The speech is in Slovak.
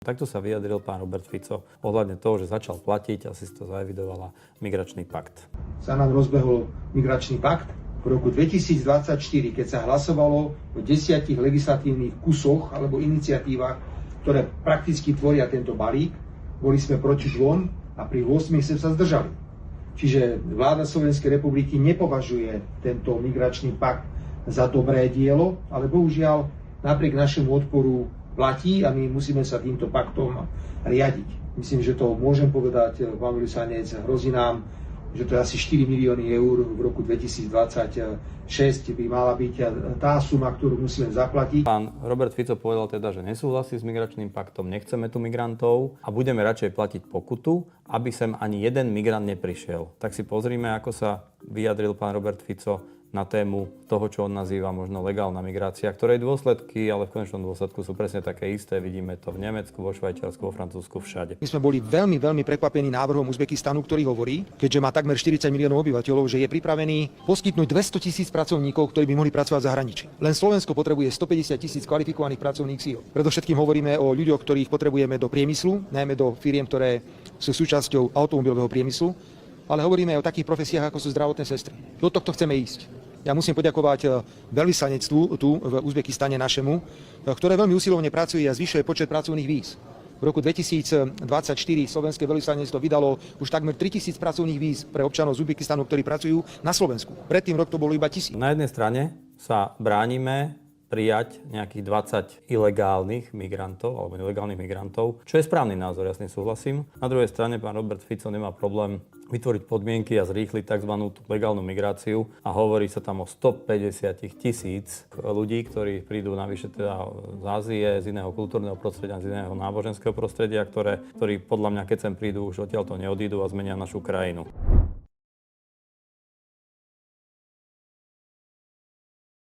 Takto sa vyjadril pán Robert Fico ohľadne toho, že začal platiť, asi si to zaevidovala, migračný pakt. Sa nám rozbehol migračný pakt. V roku 2024, keď sa hlasovalo o 10 legislatívnych kusoch alebo iniciatívach, ktoré prakticky tvoria tento balík, boli sme proti dvom a pri 8 sme sa zdržali. Čiže vláda Slovenskej republiky nepovažuje tento migračný pakt za dobré dielo, ale bohužiaľ napriek našemu odporu platí a my musíme sa týmto paktom riadiť. Myslím, že to môžem povedať, pán veľvyslanec, hrozí nám, že to je asi 4 milióny eur v roku 2026 by mala byť tá suma, ktorú musíme zaplatiť. Pán Robert Fico povedal teda, že nesúhlasí s migračným paktom, nechceme tu migrantov a budeme radšej platiť pokutu, aby sem ani jeden migrant neprišiel. Tak si pozrime, ako sa vyjadril pán Robert Fico na tému toho, čo on nazýva možno legálna migrácia, ktorej dôsledky, ale v konečnom dôsledku sú presne také isté. Vidíme to v Nemecku, vo Švajčiarsku, vo Francúzsku, všade. My sme boli veľmi prekvapení návrhom Uzbekistanu, ktorý hovorí, keďže má takmer 40 miliónov obyvateľov, že je pripravený poskytnúť 200 000 pracovníkov, ktorí by mohli pracovať v zahraničí. Len Slovensko potrebuje 150 000 kvalifikovaných pracovných síl. Predovšetkým hovoríme o ľuďoch, ktorých potrebujeme do priemyslu, najmä do firiem, ktoré sú súčasťou automobilového priemyslu, ale hovoríme aj o takých profesiách, ako sú zdravotné sestry. Do tohto chceme ísť. Ja musím poďakovať veľvyslanectvu tu v Uzbekistane našemu, ktoré veľmi usilovne pracuje a zvyšuje počet pracovných víz. V roku 2024 slovenské veľvyslanectvo vydalo už takmer 3000 pracovných víz pre občanov z Uzbekistanu, ktorí pracujú na Slovensku. Predtým rok to bolo iba 1000. Na jednej strane sa bránime prijať nejakých 20 ilegálnych migrantov alebo nelegálnych migrantov, čo je správny názor, ja s tým súhlasím. Na druhej strane pán Robert Fico nemá problém vytvoriť podmienky a zrýchliť tzv. Legálnu migráciu a hovorí sa tam o 150 000 ľudí, ktorí prídu navyše teda z Ázie, z iného kultúrneho prostredia, z iného náboženského prostredia, ktorí podľa mňa, keď sem prídu, už odtiaľto neodídu a zmenia našu krajinu.